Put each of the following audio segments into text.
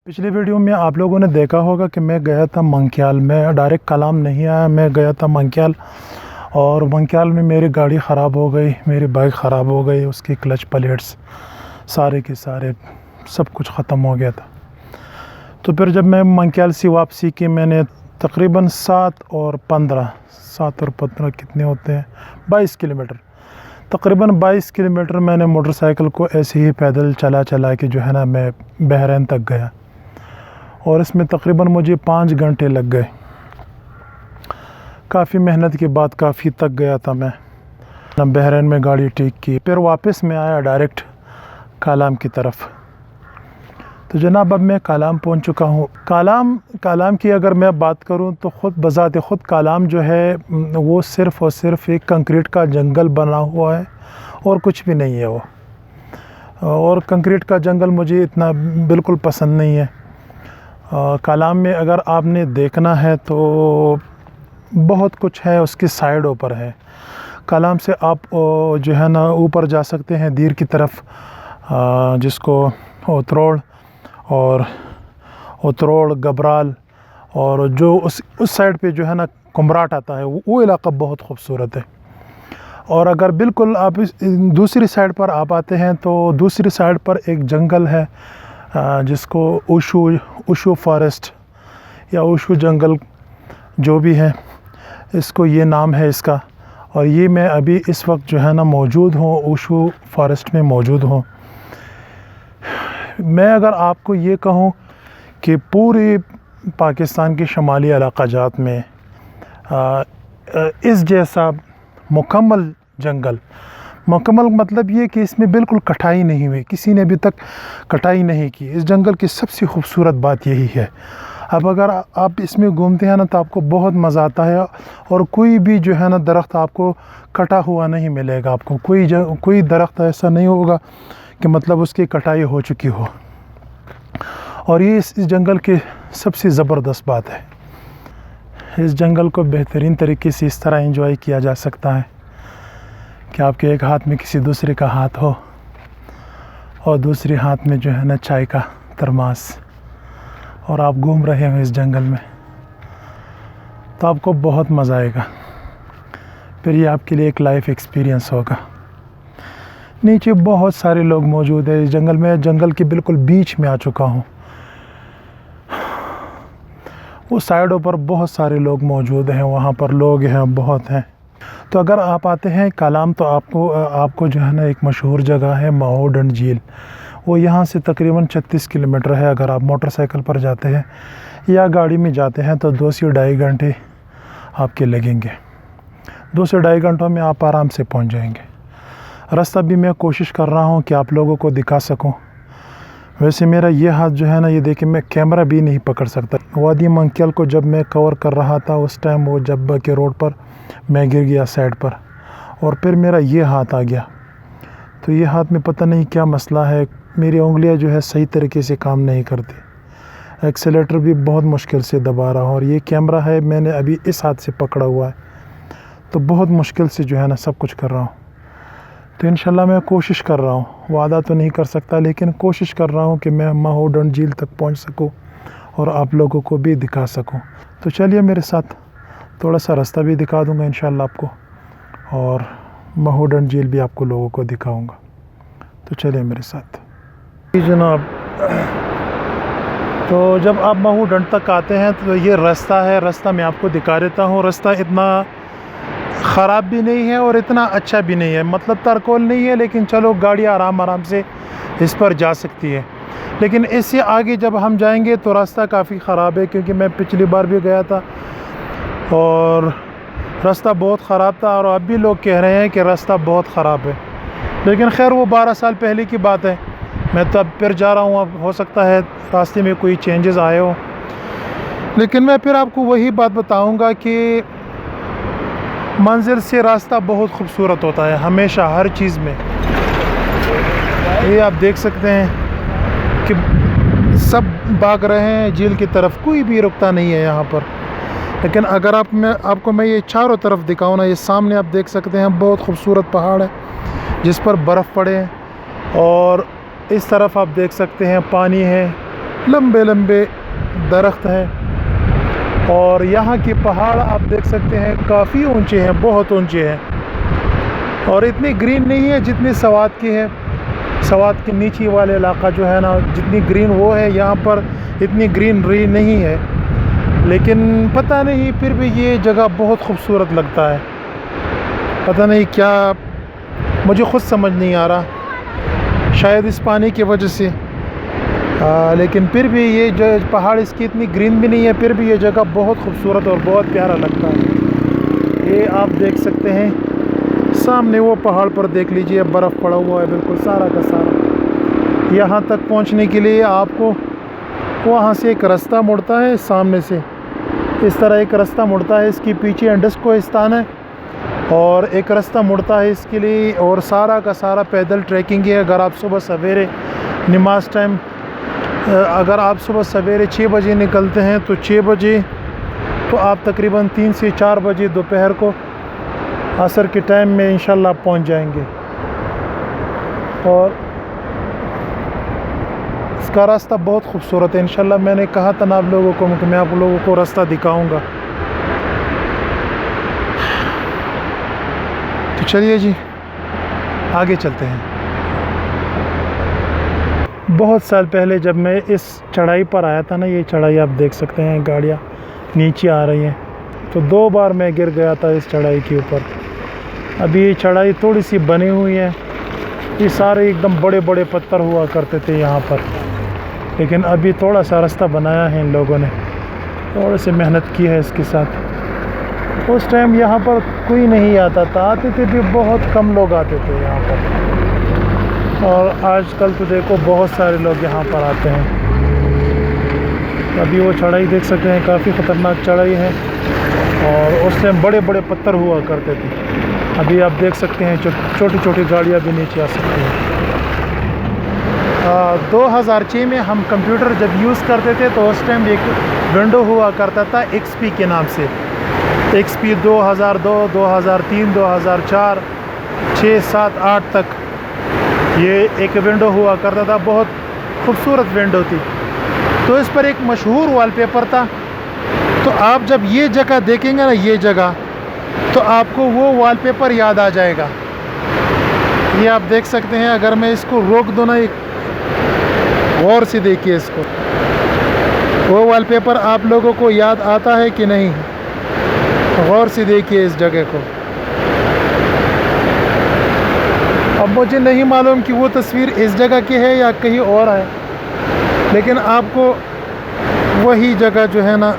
पिछली वीडियो में आप लोगों ने देखा होगा कि मैं गया था मंकियाल में। डायरेक्ट कलाम नहीं आया, मैं गया था मंकियाल। और मंकियाल में मेरी गाड़ी ख़राब हो गई, मेरी बाइक ख़राब हो गई, उसकी क्लच प्लेट्स सारे के सारे सब कुछ ख़त्म हो गया था। तो फिर जब मैं मंकियाल से वापसी की, मैंने तकरीबन 7 और 15 कितने होते हैं, 22 किलोमीटर, तकरीबन 22 किलोमीटर मैंने मोटरसाइकिल को ऐसे ही पैदल चला के जो है ना मैं बहरैन तक गया। और इसमें तकरीबन मुझे 5 घंटे लग गए। काफ़ी मेहनत के बाद काफ़ी थक गया था मैं। बहरैन में गाड़ी ठीक की, फिर वापस मैं आया डायरेक्ट कालाम की तरफ। तो जनाब अब मैं कालाम पहुंच चुका हूं। कालाम की अगर मैं बात करूं तो ख़ुद बज़ात ख़ुद कालाम जो है वो सिर्फ़ और सिर्फ एक कंक्रीट का जंगल बना हुआ है और कुछ भी नहीं है वो। और कंक्रीट का जंगल मुझे इतना बिल्कुल पसंद नहीं है। कालाम में अगर आपने देखना है तो बहुत कुछ है, उसकी साइडों पर है। कालाम से आप जो है ना ऊपर जा सकते हैं दीर की तरफ, जिसको उतरोड़ गबराल, और जो उस साइड पे जो है ना कुमराट आता है, वो इलाका बहुत खूबसूरत है। और अगर बिल्कुल आप दूसरी साइड पर आप आते हैं तो दूसरी साइड पर एक जंगल है जिसको उशू फॉरेस्ट या उशू जंगल जो भी है, इसको ये नाम है इसका। और ये मैं अभी इस वक्त जो है ना मौजूद हूँ, उशू फॉरेस्ट में मौजूद हूँ। मैं अगर आपको ये कहूँ कि पूरी पाकिस्तान के शुमाली इलाक़ा जात में इस जैसा मुकम्मल जंगल, मुकम्मल मतलब ये कि इसमें बिल्कुल कटाई नहीं हुई, किसी ने अभी तक कटाई नहीं की। इस जंगल की सबसे खूबसूरत बात यही है। अब अगर आप इसमें घूमते हैं ना तो आपको बहुत मज़ा आता है। और कोई भी जो है ना दरख्त आपको कटा हुआ नहीं मिलेगा। आपको कोई दरख्त ऐसा नहीं होगा कि मतलब उसकी कटाई हो चुकी हो। और ये इस जंगल की सबसे ज़बरदस्त बात है। इस जंगल को बेहतरीन तरीके से इस तरह एंजॉय किया जा सकता है कि आपके एक हाथ में किसी दूसरे का हाथ हो और दूसरे हाथ में जो है ना चाय का थर्मास, और आप घूम रहे हो इस जंगल में, तो आपको बहुत मज़ा आएगा। फिर ये आपके लिए एक लाइफ एक्सपीरियंस होगा। नीचे बहुत सारे लोग मौजूद हैं इस जंगल में। जंगल के बिल्कुल बीच में आ चुका हूँ। उस साइडों पर बहुत सारे लोग मौजूद हैं, वहाँ पर लोग हैं, बहुत हैं। तो अगर आप आते हैं कालाम तो आपको जो है ना एक मशहूर जगह है माहौडंड झील। वो यहाँ से तकरीबन 36 किलोमीटर है। अगर आप मोटरसाइकिल पर जाते हैं या गाड़ी में जाते हैं तो 2 से ढाई घंटे आपके लगेंगे। 2 से ढाई घंटों में आप आराम से पहुँच जाएंगे। रास्ता भी मैं कोशिश कर रहा हूँ कि आप लोगों को दिखा सकूँ। वैसे मेरा ये हाथ जो है ना, ये देखिए मैं कैमरा भी नहीं पकड़ सकता। वादी मंकियाल को जब मैं कवर कर रहा था उस टाइम वो जब्बा के रोड पर मैं गिर गया साइड पर, और फिर मेरा ये हाथ आ गया। तो ये हाथ में पता नहीं क्या मसला है, मेरी उंगलियां जो है सही तरीके से काम नहीं करती। एक्सेलेटर भी बहुत मुश्किल से दबा रहा हूँ, और ये कैमरा है मैंने अभी इस हाथ से पकड़ा हुआ है, तो बहुत मुश्किल से जो है ना सब कुछ कर रहा हूँ। तो इंशाल्लाह मैं कोशिश कर रहा हूँ, वादा तो नहीं कर सकता लेकिन कोशिश कर रहा हूँ कि मैं माहौडंड झील तक पहुँच सकूँ और आप लोगों को भी दिखा सकूँ। तो चलिए मेरे साथ, थोड़ा सा रास्ता भी दिखा दूँगा इंशाल्लाह आपको, और माहौडंड झील भी आपको लोगों को दिखाऊँगा। तो चलिए मेरे साथ जी जनाब। तो जब आप माहौडंड तक आते हैं तो ये रास्ता है, रास्ता मैं आपको दिखा देता हूँ। रास्ता इतना ख़राब भी नहीं है और इतना अच्छा भी नहीं है, मतलब तरकोल नहीं है, लेकिन चलो गाड़ी आराम से इस पर जा सकती है। लेकिन इससे आगे जब हम जाएंगे तो रास्ता काफ़ी ख़राब है, क्योंकि मैं पिछली बार भी गया था और रास्ता बहुत ख़राब था, और अब भी लोग कह रहे हैं कि रास्ता बहुत ख़राब है। लेकिन खैर वो 12 साल पहले की बात है, मैं तब फिर जा रहा हूँ। अब हो सकता है रास्ते में कोई चेंजेस आए हो, लेकिन मैं फिर आपको वही बात बताऊँगा कि मंजिल से रास्ता बहुत खूबसूरत होता है हमेशा, हर चीज़ में। ये आप देख सकते हैं कि सब भाग रहे हैं झील की तरफ, कोई भी रुकता नहीं है यहाँ पर। लेकिन अगर आपको मैं ये चारों तरफ दिखाऊँ ना, ये सामने आप देख सकते हैं बहुत खूबसूरत पहाड़ है जिस पर बर्फ़ पड़े हैं, और इस तरफ आप देख सकते हैं पानी है, लंबे लंबे दरख्त हैं। और यहाँ के पहाड़ आप देख सकते हैं काफ़ी ऊंचे हैं, बहुत ऊंचे हैं। और इतनी ग्रीन नहीं है जितनी सवात की है। सवात के नीचे वाले इलाका जो है ना, जितनी ग्रीन वो है, यहाँ पर इतनी ग्रीनरी नहीं है। लेकिन पता नहीं, फिर भी ये जगह बहुत खूबसूरत लगता है। पता नहीं क्या, मुझे ख़ुद समझ नहीं आ रहा, शायद इस पानी की वजह से। लेकिन फिर भी ये जो पहाड़, इसकी इतनी ग्रीन भी नहीं है, फिर भी ये जगह बहुत खूबसूरत और बहुत प्यारा लगता है। ये आप देख सकते हैं सामने वो पहाड़ पर, देख लीजिए बर्फ़ पड़ा हुआ है बिल्कुल सारा का सारा। यहाँ तक पहुँचने के लिए आपको वहाँ से एक रास्ता मुड़ता है, सामने से इस तरह एक रास्ता मुड़ता है। इसके पीछे इंडस कोहिस्तान है और एक रास्ता मुड़ता है इसके लिए, और सारा का सारा पैदल ट्रैकिंग है। अगर आप सुबह सवेरे नमाज टाइम, अगर आप सुबह सवेरे 6 बजे निकलते हैं तो 6 बजे तो आप तकरीबन 3 से 4 बजे दोपहर को असर के टाइम में इंशाल्लाह पहुंच जाएंगे। और इसका रास्ता बहुत खूबसूरत है। इंशाल्लाह मैंने कहा था ना आप लोगों को कि मैं आप लोगों को रास्ता दिखाऊंगा। तो चलिए जी, आगे चलते हैं। बहुत साल पहले जब मैं इस चढ़ाई पर आया था ना, ये चढ़ाई आप देख सकते हैं, गाड़ियाँ नीचे आ रही हैं, तो 2 बार मैं गिर गया था इस चढ़ाई के ऊपर। अभी ये चढ़ाई थोड़ी सी बनी हुई है। ये सारे एकदम बड़े बड़े पत्थर हुआ करते थे यहाँ पर, लेकिन अभी थोड़ा सा रास्ता बनाया है इन लोगों ने, थोड़ी सी मेहनत की है इसके साथ। उस टाइम यहाँ पर कोई नहीं आता था, आते थे भी बहुत कम लोग आते थे यहाँ पर। और आजकल तो देखो बहुत सारे लोग यहाँ पर आते हैं। अभी वो चढ़ाई देख सकते हैं, काफ़ी ख़तरनाक चढ़ाई है, और उस टाइम बड़े बड़े पत्थर हुआ करते थे। अभी आप देख सकते हैं छोटी छोटी गाड़ियाँ भी नीचे आ सकती हैं। 2006 में हम कंप्यूटर जब यूज़ करते थे तो उस टाइम एक विंडो हुआ करता था XP के नाम से। XP 2002, 2003, 2004, 6, 7, 8 तक ये एक विंडो हुआ करता था। बहुत खूबसूरत विंडो थी। तो इस पर एक मशहूर वॉलपेपर था। तो आप जब ये जगह देखेंगे ना, ये जगह, तो आपको वो वॉलपेपर याद आ जाएगा। ये आप देख सकते हैं। अगर मैं इसको रोक दूँ ना, एक गौर से देखिए इसको, वो वॉलपेपर आप लोगों को याद आता है कि नहीं? गौर से देखिए इस जगह को। अब मुझे नहीं मालूम कि वो तस्वीर इस जगह की है या कहीं और है, लेकिन आपको वही जगह जो है ना,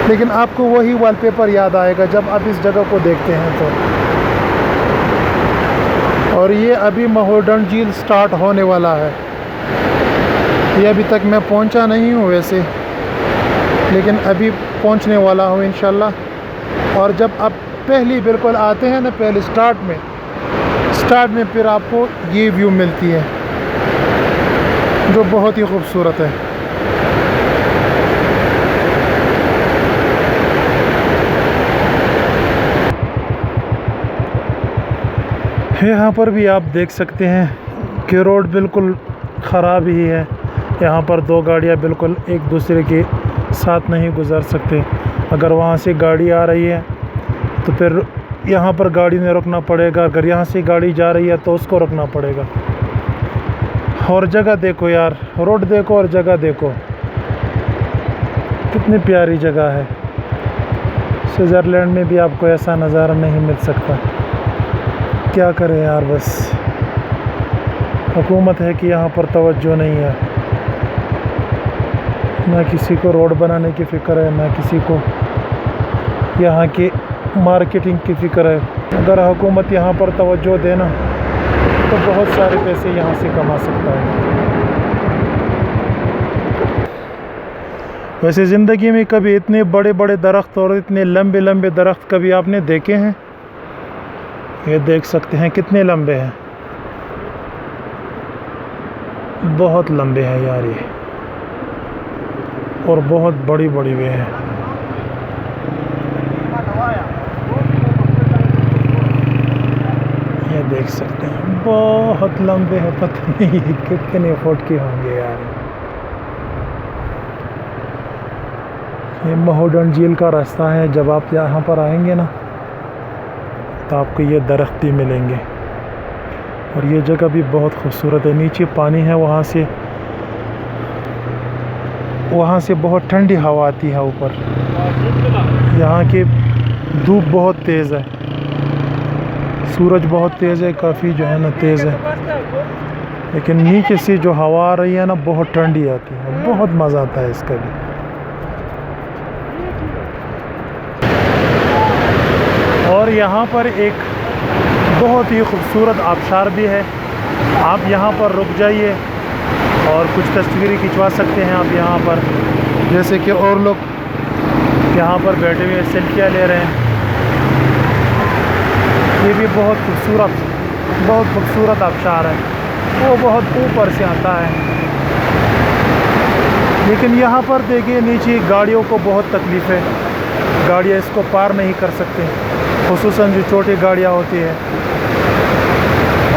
लेकिन आपको वही वॉलपेपर याद आएगा जब आप इस जगह को देखते हैं तो। और ये अभी महोडन झील स्टार्ट होने वाला है। ये अभी तक मैं पहुंचा नहीं हूँ वैसे, लेकिन अभी पहुंचने वाला हूँ इंशाल्लाह। और जब आप पहली बिल्कुल आते हैं ना, पहले स्टार्ट में फिर आपको ये व्यू मिलती है जो बहुत ही खूबसूरत है। यहाँ पर भी आप देख सकते हैं कि रोड बिल्कुल ख़राब ही है। यहाँ पर 2 गाड़ियाँ बिल्कुल एक दूसरे के साथ नहीं गुजर सकते। अगर वहाँ से गाड़ी आ रही है तो फिर यहाँ पर गाड़ी ने रुकना पड़ेगा। अगर यहाँ से गाड़ी जा रही है तो उसको रुकना पड़ेगा। और जगह देखो यार, रोड देखो और जगह देखो, कितनी प्यारी जगह है। स्विट्ज़रलैंड में भी आपको ऐसा नज़ारा नहीं मिल सकता। क्या करें यार, बस हुकूमत है कि यहाँ पर तवज्जो नहीं है। ना किसी को रोड बनाने की फ़िक्र है, ना किसी को यहाँ की मार्केटिंग की फ़िक्र है। अगर हुकूमत यहाँ पर तवज्जो देना तो बहुत सारे पैसे यहाँ से कमा सकता है। वैसे ज़िंदगी में कभी इतने बड़े बड़े दरख्त और इतने लंबे लंबे दरख्त कभी आपने देखे हैं? ये देख सकते हैं कितने लंबे हैं, बहुत लंबे हैं यार ये, और बहुत बड़ी बड़ी वे हैं। ये देख सकते हैं बहुत लंबे हैं, पता नहीं कितने फुट के होंगे यार। ये महोडन झील का रास्ता है। जब आप यहाँ पर आएंगे ना तो आपको ये दरख्त भी मिलेंगे और ये जगह भी बहुत खूबसूरत है। नीचे पानी है, वहाँ से बहुत ठंडी हवा आती है ऊपर। यहाँ की धूप बहुत तेज़ है, सूरज बहुत तेज़ है, काफ़ी जो है ना तेज़ है, लेकिन नीचे से जो हवा आ रही है ना बहुत ठंडी आती है, बहुत मज़ा आता है इसका भी। और यहाँ पर एक बहुत ही खूबसूरत आबशार भी है। आप यहाँ पर रुक जाइए और कुछ तस्वीरें खिंचवा सकते हैं आप यहाँ पर, जैसे कि और लोग यहाँ पर बैठे हुए सेल्फियाँ ले रहे हैं। ये भी बहुत खूबसूरत आबशार है, वो बहुत ऊपर से आता है। लेकिन यहाँ पर देखिए नीचे गाड़ियों को बहुत तकलीफ़ है, गाड़ियाँ इसको पार नहीं कर सकते, खुसूसन जो छोटी गाड़ियाँ होती है,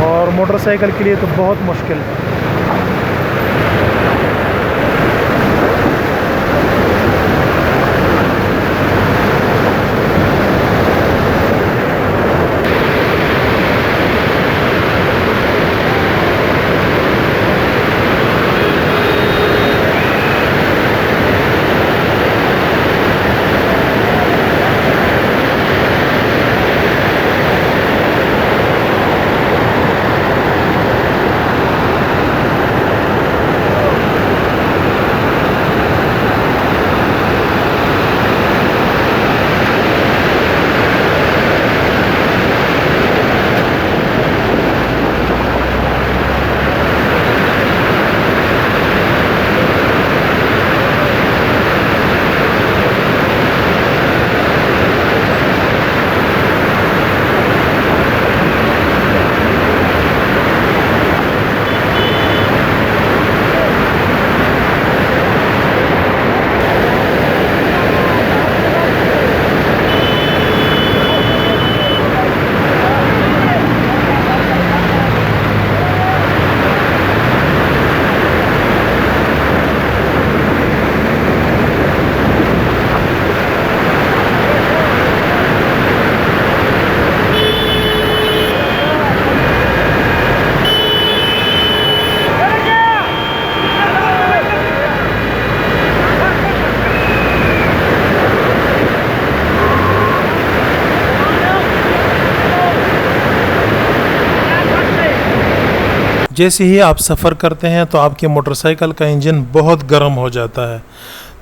और मोटरसाइकिल के लिए तो बहुत मुश्किल है। जैसे ही आप सफ़र करते हैं तो आपके मोटरसाइकिल का इंजन बहुत गर्म हो जाता है।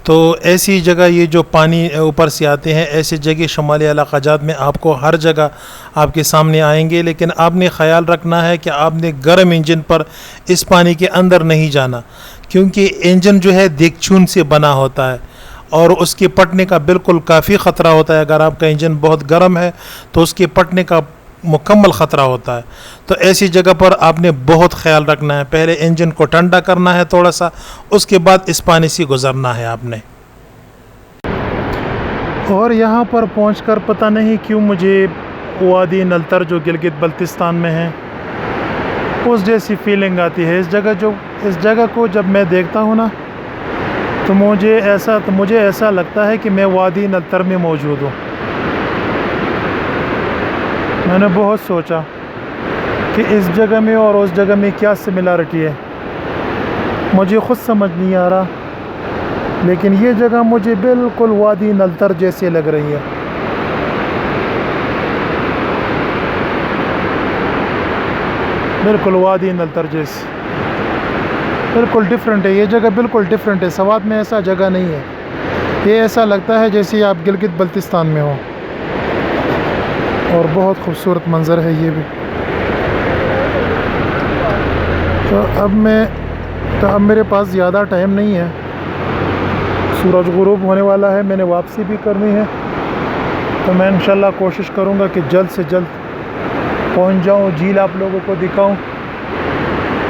तो ऐसी जगह ये जो पानी ऊपर से आते हैं, ऐसी जगह शुमाली इलाक़ाजात में आपको हर जगह आपके सामने आएंगे, लेकिन आपने ख़याल रखना है कि आपने गर्म इंजन पर इस पानी के अंदर नहीं जाना, क्योंकि इंजन जो है देगचून से बना होता है और उसके फटने का बिल्कुल काफ़ी ख़तरा होता है। अगर आपका इंजन बहुत गर्म है तो उसके फटने का मुकम्मल ख़तरा होता है। तो ऐसी जगह पर आपने बहुत ख्याल रखना है, पहले इंजन को ठंडा करना है थोड़ा सा, उसके बाद इस पानी से गुज़रना है आपने। और यहाँ पर पहुँचकर पता नहीं क्यों मुझे वादी नलतर जो गिलगित बल्तिस्तान में है उस जैसी फीलिंग आती है। इस जगह को जब मैं देखता हूँ ना तो मुझे ऐसा लगता है कि मैं वादी नलतर में मौजूद हूँ। मैंने बहुत सोचा कि इस जगह में और उस जगह में क्या सिमिलरिटी है, मुझे ख़ुद समझ नहीं आ रहा, लेकिन ये जगह मुझे बिल्कुल वादी नलतर जैसे लग रही है। बिल्कुल वादी नलतर जैसे, बिल्कुल डिफरेंट है ये जगह, बिल्कुल डिफरेंट है। सवात में ऐसा जगह नहीं है, ये ऐसा लगता है जैसे आप गिलगित बल्तिस्तान में हो, और बहुत खूबसूरत मंज़र है ये भी। तो अब मेरे पास ज़्यादा टाइम नहीं है, सूरज गुरूब होने वाला है, मैंने वापसी भी करनी है। तो मैं इंशाल्लाह कोशिश करूँगा कि जल्द से जल्द पहुँच जाऊँ, झील आप लोगों को दिखाऊँ,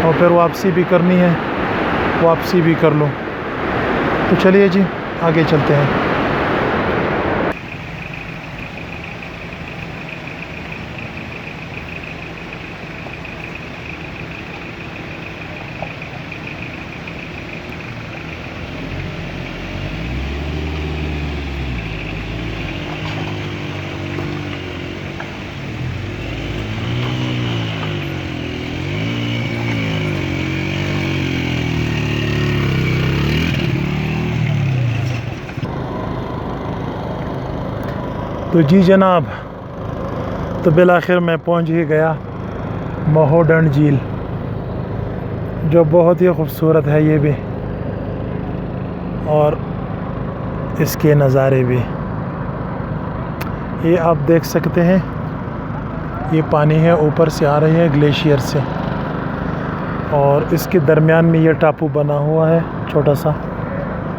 और फिर वापसी भी करनी है, वापसी भी कर लूँ। तो चलिए जी आगे चलते हैं। तो जी जनाब, तो बिलाखिर मैं पहुंच ही गया महोडन झील, जो बहुत ही खूबसूरत है ये भी, और इसके नज़ारे भी। ये आप देख सकते हैं, ये पानी है ऊपर से आ रही है ग्लेशियर से, और इसके दरमियान में ये टापू बना हुआ है छोटा सा।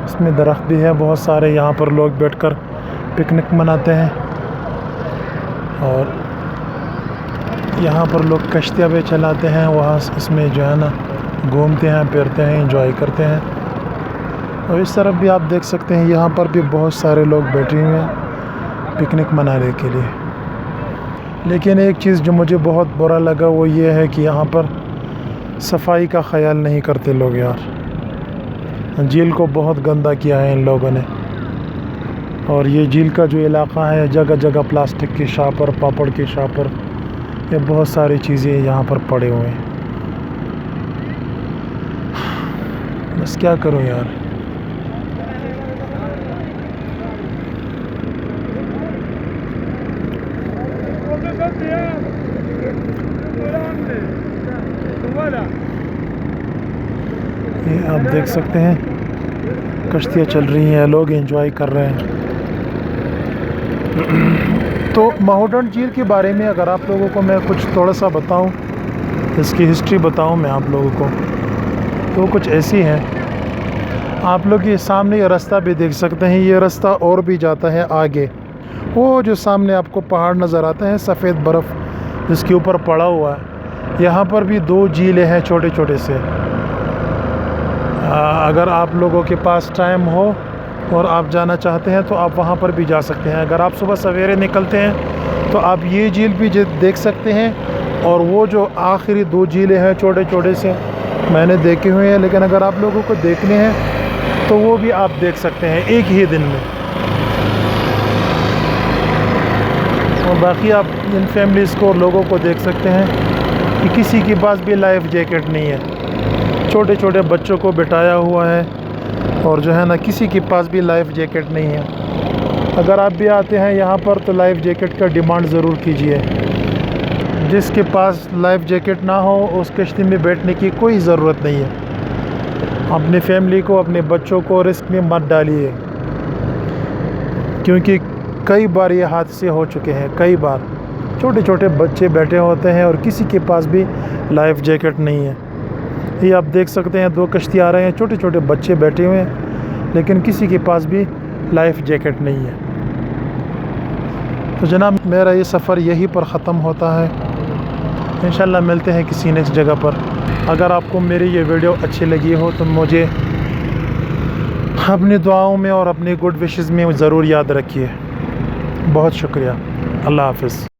इसमें दरख्त भी है बहुत सारे, यहाँ पर लोग बैठकर पिकनिक मनाते हैं, और यहाँ पर लोग कश्तियाँ भी चलाते हैं, वहाँ इसमें जो है ना घूमते हैं, फिरते हैं, एंजॉय करते हैं। और इस तरफ भी आप देख सकते हैं, यहाँ पर भी बहुत सारे लोग बैठे हुए हैं पिकनिक मनाने के लिए। लेकिन एक चीज़ जो मुझे बहुत बुरा लगा वो ये है कि यहाँ पर सफाई का ख्याल नहीं करते लोग यार। झील को बहुत गंदा किया है इन लोगों ने, और ये झील का जो इलाका है, जगह जगह प्लास्टिक के शापर, पापड़ के शापर, ये बहुत सारी चीज़ें यहाँ पर पड़े हुए हैं। बस क्या करूँ यार। ये आप देख सकते हैं, कश्तियाँ चल रही हैं, लोग एंजॉय कर रहे हैं। तो महोडन झील के बारे में अगर आप लोगों को मैं कुछ थोड़ा सा बताऊं, इसकी हिस्ट्री बताऊं मैं आप लोगों को, तो कुछ ऐसी है। आप लोग ये सामने ये रास्ता भी देख सकते हैं, ये रास्ता और भी जाता है आगे। वो जो सामने आपको पहाड़ नज़र आता है, सफ़ेद बर्फ़ जिसके ऊपर पड़ा हुआ है, यहाँ पर भी 2 झीलें हैं छोटे छोटे से। अगर आप लोगों के पास टाइम हो और आप जाना चाहते हैं तो आप वहाँ पर भी जा सकते हैं। अगर आप सुबह सवेरे निकलते हैं तो आप ये झील भी देख सकते हैं, और वो जो आखिरी 2 झीलें हैं छोटे छोटे से, मैंने देखे हुए हैं, लेकिन अगर आप लोगों को देखने हैं तो वो भी आप देख सकते हैं एक ही दिन में। और बाकी आप इन फैमिलीज़ को, लोगों को देख सकते हैं कि किसी के पास भी लाइफ जैकेट नहीं है, छोटे छोटे बच्चों को बिठाया हुआ है, और जो है ना किसी के पास भी लाइफ जैकेट नहीं है। अगर आप भी आते हैं यहाँ पर तो लाइफ जैकेट का डिमांड ज़रूर कीजिए। जिसके पास लाइफ जैकेट ना हो उस कश्ती में बैठने की कोई ज़रूरत नहीं है। अपनी फैमिली को, अपने बच्चों को रिस्क में मत डालिए, क्योंकि कई बार ये हादसे हो चुके हैं। कई बार छोटे छोटे बच्चे बैठे होते हैं और किसी के पास भी लाइफ जैकेट नहीं है। ये आप देख सकते हैं, 2 कश्ती आ रहे हैं, छोटे छोटे बच्चे बैठे हुए हैं, लेकिन किसी के पास भी लाइफ जैकेट नहीं है। तो जनाब, मेरा ये सफ़र यहीं पर ख़त्म होता है। इंशाल्लाह मिलते हैं किसी नेक्स्ट जगह पर। अगर आपको मेरी ये वीडियो अच्छी लगी हो तो मुझे अपनी दुआओं में और अपनी गुड विशेस में ज़रूर याद रखिए। बहुत शुक्रिया। अल्लाह हाफ़िज़।